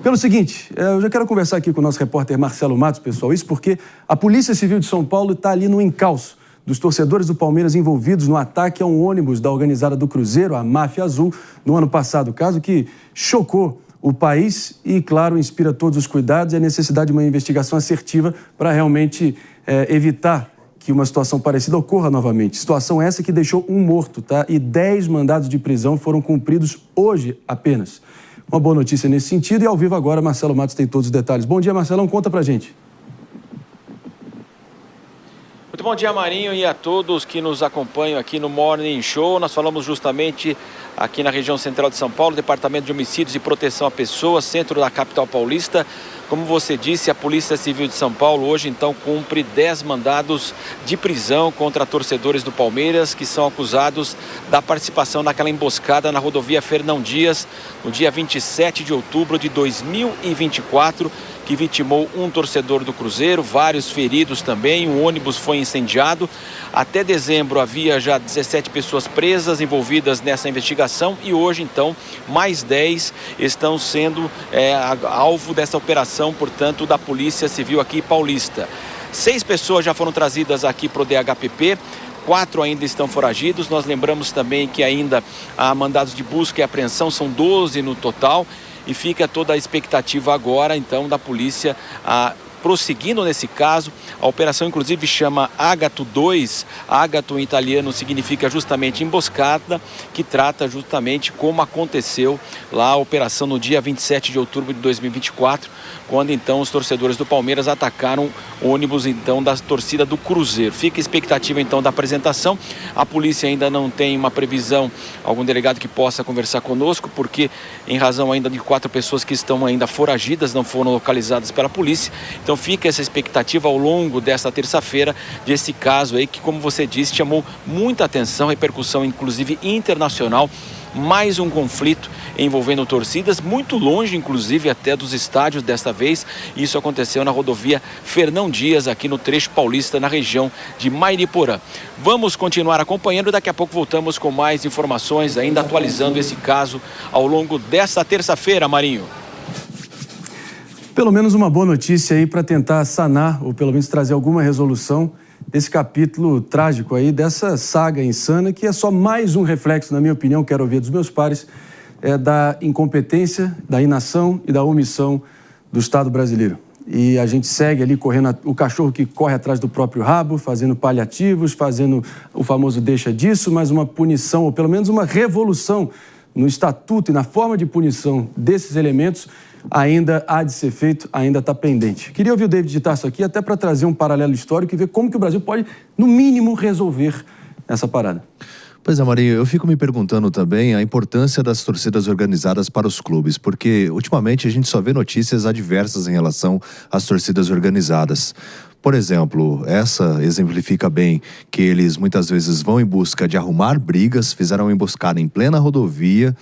Pelo seguinte, eu já quero conversar aqui com o nosso repórter Marcelo Matos, pessoal, isso porque a Polícia Civil de São Paulo está ali no encalço dos torcedores do Palmeiras envolvidos no ataque a um ônibus da organizada do Cruzeiro, a Máfia Azul, no ano passado, caso que chocou o país e, claro, inspira todos os cuidados e a necessidade de uma investigação assertiva para realmente evitar que uma situação parecida ocorra novamente. Situação essa que deixou um morto, tá? E 10 mandados de prisão foram cumpridos hoje apenas. Uma boa notícia nesse sentido e ao vivo agora, Marcelo Matos tem todos os detalhes. Bom dia, Marcelão, conta pra gente. Muito bom dia, Marinho, e a todos que nos acompanham aqui no Morning Show. Nós falamos justamente aqui na região central de São Paulo, Departamento de Homicídios e Proteção à Pessoa, centro da capital paulista. Como você disse, a Polícia Civil de São Paulo hoje então cumpre 10 mandados de prisão contra torcedores do Palmeiras que são acusados da participação naquela emboscada na rodovia Fernão Dias, no dia 27 de outubro de 2024, que vitimou um torcedor do Cruzeiro, vários feridos também, um ônibus foi incendiado. Até dezembro havia já 17 pessoas presas envolvidas nessa investigação e hoje então mais 10 estão sendo alvo dessa operação, portanto, da Polícia Civil aqui paulista. 6 pessoas já foram trazidas aqui para o DHPP. 4 ainda estão foragidos. Nós lembramos também que ainda há mandados de busca e apreensão, são 12 no total. E fica toda a expectativa agora, então, da polícia prosseguindo nesse caso. A operação, inclusive, chama Ágato 2. Ágato em italiano significa justamente emboscada, que trata justamente como aconteceu lá a operação no dia 27 de outubro de 2024, quando então os torcedores do Palmeiras atacaram o ônibus então da torcida do Cruzeiro. Fica a expectativa então da apresentação. A polícia ainda não tem uma previsão, algum delegado que possa conversar conosco, porque em razão ainda de 4 pessoas que estão ainda foragidas, não foram localizadas pela polícia. Então fica essa expectativa ao longo desta terça-feira desse caso aí que, como você disse, chamou muita atenção, repercussão inclusive internacional. Mais um conflito envolvendo torcidas, muito longe inclusive até dos estádios desta vez. Isso aconteceu na rodovia Fernão Dias, aqui no trecho paulista, na região de Mairiporã. Vamos continuar acompanhando, daqui a pouco voltamos com mais informações, ainda atualizando esse caso ao longo desta terça-feira, Marinho. Pelo menos uma boa notícia aí para tentar sanar, ou pelo menos trazer alguma resolução desse capítulo trágico aí, dessa saga insana, que é só mais um reflexo, na minha opinião, quero ouvir dos meus pares, da incompetência, da inação e da omissão do Estado brasileiro. E a gente segue ali correndo, o cachorro que corre atrás do próprio rabo, fazendo paliativos, fazendo o famoso deixa disso, mas uma punição, ou pelo menos uma revolução no estatuto e na forma de punição desses elementos ainda há de ser feito, ainda está pendente. Queria ouvir o David de Tarso aqui até para trazer um paralelo histórico e ver como que o Brasil pode, no mínimo, resolver essa parada. Pois é, Marinho, eu fico me perguntando também a importância das torcidas organizadas para os clubes, porque ultimamente a gente só vê notícias adversas em relação às torcidas organizadas. Por exemplo, essa exemplifica bem que eles muitas vezes vão em busca de arrumar brigas, fizeram uma emboscada em plena rodovia.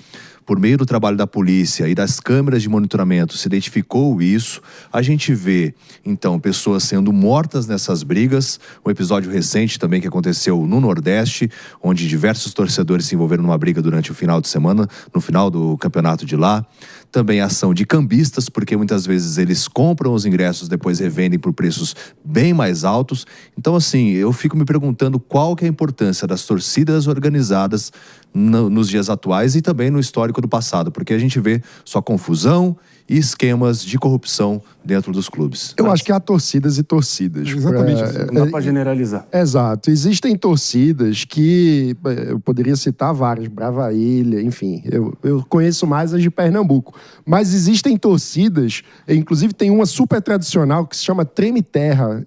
Por meio do trabalho da polícia e das câmeras de monitoramento se identificou isso. A gente vê, então, pessoas sendo mortas nessas brigas. Um episódio recente também que aconteceu no Nordeste, onde diversos torcedores se envolveram numa briga durante o final de semana, no final do campeonato de lá. Também a ação de cambistas, porque muitas vezes eles compram os ingressos, depois revendem por preços bem mais altos. Então, assim, eu fico me perguntando qual que é a importância das torcidas organizadas nos dias atuais e também no histórico do passado, porque a gente vê só confusão e esquemas de corrupção dentro dos clubes. Eu acho que há torcidas e torcidas. Exatamente. Não dá para generalizar. Exato. Existem torcidas que, eu poderia citar várias, Brava Ilha, enfim, eu conheço mais as de Pernambuco. Mas existem torcidas, inclusive tem uma super tradicional que se chama Treme Terra,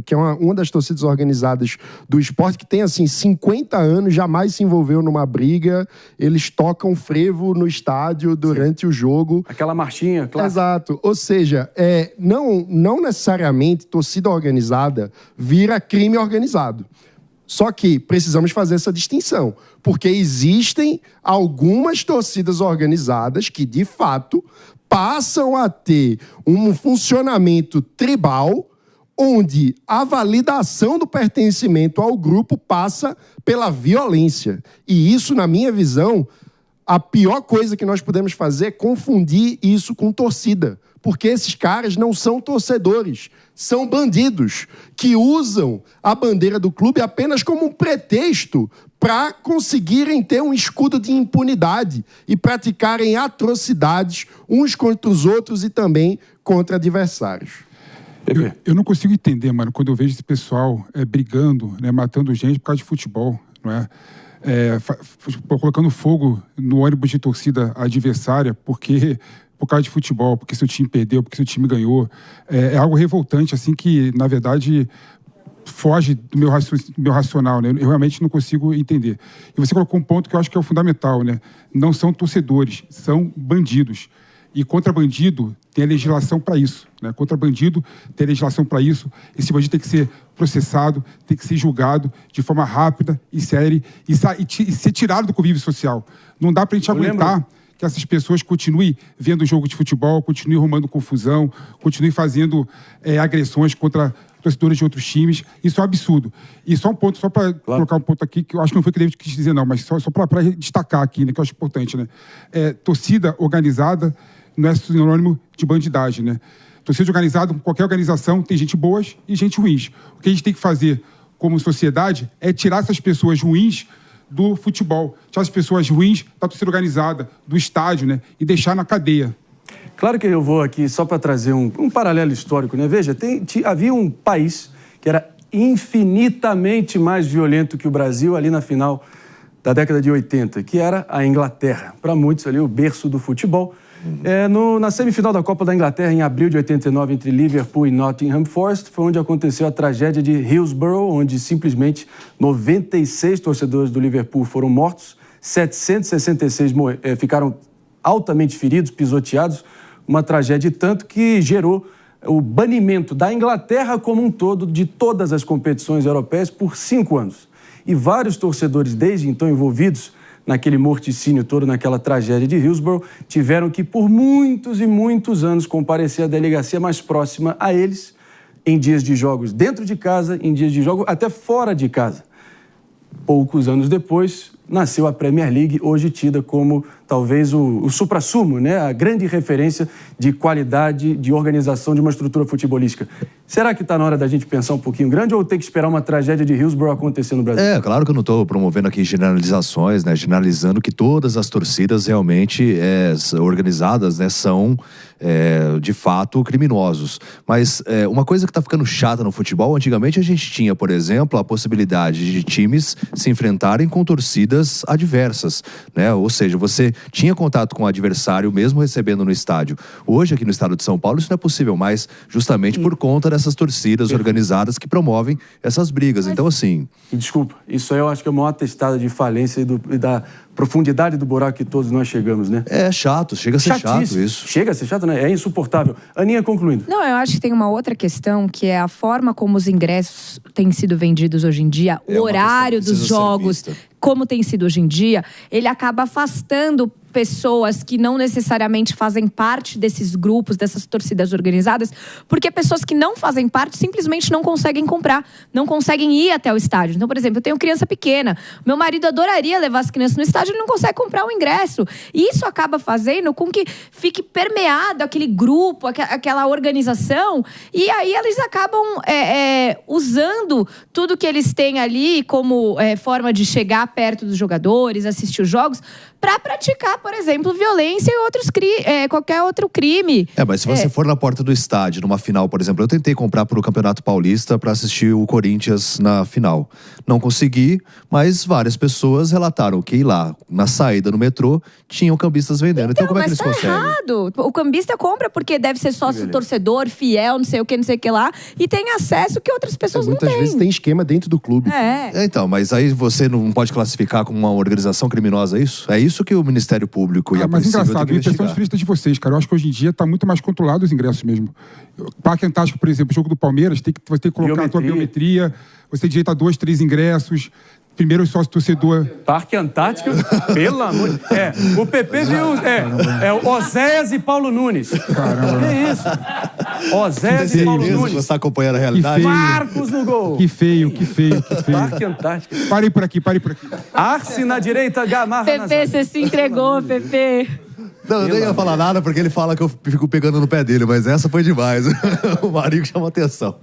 que é uma das torcidas organizadas do esporte, que tem, assim, 50 anos, jamais se envolveu numa briga, eles tocam frevo no estádio durante o jogo. Aquela marchinha, claro. Exato. Ou seja, não necessariamente torcida organizada vira crime organizado. Só que precisamos fazer essa distinção, porque existem algumas torcidas organizadas que, de fato, passam a ter um funcionamento tribal, onde a validação do pertencimento ao grupo passa pela violência. E isso, na minha visão, a pior coisa que nós podemos fazer é confundir isso com torcida. Porque esses caras não são torcedores, são bandidos que usam a bandeira do clube apenas como um pretexto para conseguirem ter um escudo de impunidade e praticarem atrocidades uns contra os outros e também contra adversários. Eu não consigo entender, mano, quando eu vejo esse pessoal brigando, né, matando gente por causa de futebol, não é? Colocando fogo no ônibus de torcida adversária por causa de futebol, porque seu time perdeu, porque seu time ganhou. É algo revoltante, assim, que, na verdade, foge do meu racional, né? Eu realmente não consigo entender. E você colocou um ponto que eu acho que é o fundamental, né? Não são torcedores, são bandidos. E contra bandido tem a legislação para isso, né? Contra bandido tem a legislação para isso. Esse bandido tem que ser processado, tem que ser julgado de forma rápida e séria e ser tirado do convívio social. Não dá para a gente aguentar que essas pessoas continuem vendo jogo de futebol, continuem arrumando confusão, continuem fazendo agressões contra torcedores de outros times. Isso é um absurdo. E só um ponto, só para colocar um ponto aqui, que eu acho que não foi o que o David quis dizer, não, mas só para destacar aqui, né, que eu acho importante, né? Torcida organizada não é sinônimo de bandidagem, né? Torcida organizada, qualquer organização, tem gente boas e gente ruins. O que a gente tem que fazer como sociedade é tirar essas pessoas ruins do futebol, tirar as pessoas ruins da torcida organizada, do estádio, né? E deixar na cadeia. Claro que eu vou aqui só para trazer um paralelo histórico, né? Veja, havia um país que era infinitamente mais violento que o Brasil ali na final da década de 80, que era a Inglaterra. Para muitos ali, o berço do futebol. Na semifinal da Copa da Inglaterra, em abril de 89, entre Liverpool e Nottingham Forest, foi onde aconteceu a tragédia de Hillsborough, onde simplesmente 96 torcedores do Liverpool foram mortos, 766 ficaram altamente feridos, pisoteados, uma tragédia tanto que gerou o banimento da Inglaterra como um todo de todas as competições europeias por 5 anos. E vários torcedores, desde então envolvidos naquele morticínio todo, naquela tragédia de Hillsborough, tiveram que, por muitos e muitos anos, comparecer à delegacia mais próxima a eles, em dias de jogos dentro de casa, em dias de jogo até fora de casa. Poucos anos depois, nasceu a Premier League, hoje tida como talvez o suprassumo, né? A grande referência de qualidade, de organização de uma estrutura futebolística. Será que está na hora da gente pensar um pouquinho grande ou tem que esperar uma tragédia de Hillsborough acontecer no Brasil? Claro que eu não estou promovendo aqui generalizações, né? Generalizando que todas as torcidas realmente organizadas, né? São, de fato, criminosos. Mas uma coisa que está ficando chata no futebol, antigamente a gente tinha, por exemplo, a possibilidade de times se enfrentarem com torcidas adversas, né? Ou seja, você tinha contato com o adversário mesmo recebendo no estádio. Hoje, aqui no estado de São Paulo, isso não é possível mais, justamente por conta dessas torcidas organizadas que promovem essas brigas. Então, assim... Desculpa, isso aí eu acho que é o maior atestado de falência e da profundidade do buraco que todos nós chegamos, né? É chato, chega a ser chato isso. Chega a ser chato, né? É insuportável. Aninha, concluindo. Não, eu acho que tem uma outra questão, que é a forma como os ingressos têm sido vendidos hoje em dia, o horário dos jogos, como tem sido hoje em dia, ele acaba afastando pessoas que não necessariamente fazem parte desses grupos, dessas torcidas organizadas, porque pessoas que não fazem parte simplesmente não conseguem comprar, não conseguem ir até o estádio. Então, por exemplo, eu tenho criança pequena, meu marido adoraria levar as crianças no estádio, ele não consegue comprar o ingresso. E isso acaba fazendo com que fique permeado aquele grupo, aquela organização, e aí eles acabam usando tudo que eles têm ali como forma de chegar perto dos jogadores, assistir os jogos, para praticar, por exemplo, violência e qualquer outro crime. Mas se você for na porta do estádio, numa final, por exemplo, eu tentei comprar pro Campeonato Paulista para assistir o Corinthians na final. Não consegui, mas várias pessoas relataram que lá, na saída no metrô, tinham cambistas vendendo. Então como é que eles conseguem? Errado. O cambista compra porque deve ser sócio torcedor, fiel, não sei o que lá, e tem acesso que outras pessoas não têm. Muitas vezes tem esquema dentro do clube. Então, mas aí você não pode classificar como uma organização criminosa isso? É isso que o Ministério Público e a Polícia Civil tem que investigar. Mas engraçado, a impressão diferente de vocês, cara. Eu acho que hoje em dia está muito mais controlado os ingressos mesmo. Parque Antártico, por exemplo, o jogo do Palmeiras, você tem que colocar a tua biometria, você tem direito a 2, 3 ingressos. Primeiro o sócio-torcedor. Parque Antártico, pelo amor de Deus. O PP viu. O Oséias e Paulo Nunes. Caramba. Que isso? Osés e Paulo Nunes. Você está acompanhando a realidade? Marcos no gol. Que feio. Parque Antártica. Parem por aqui. Arce na direita, Gamarra na Pepe, zaga. você se entregou, Pepe. Não, eu nem ia falar nada porque ele fala que eu fico pegando no pé dele, mas essa foi demais. O Marinho que chamou atenção.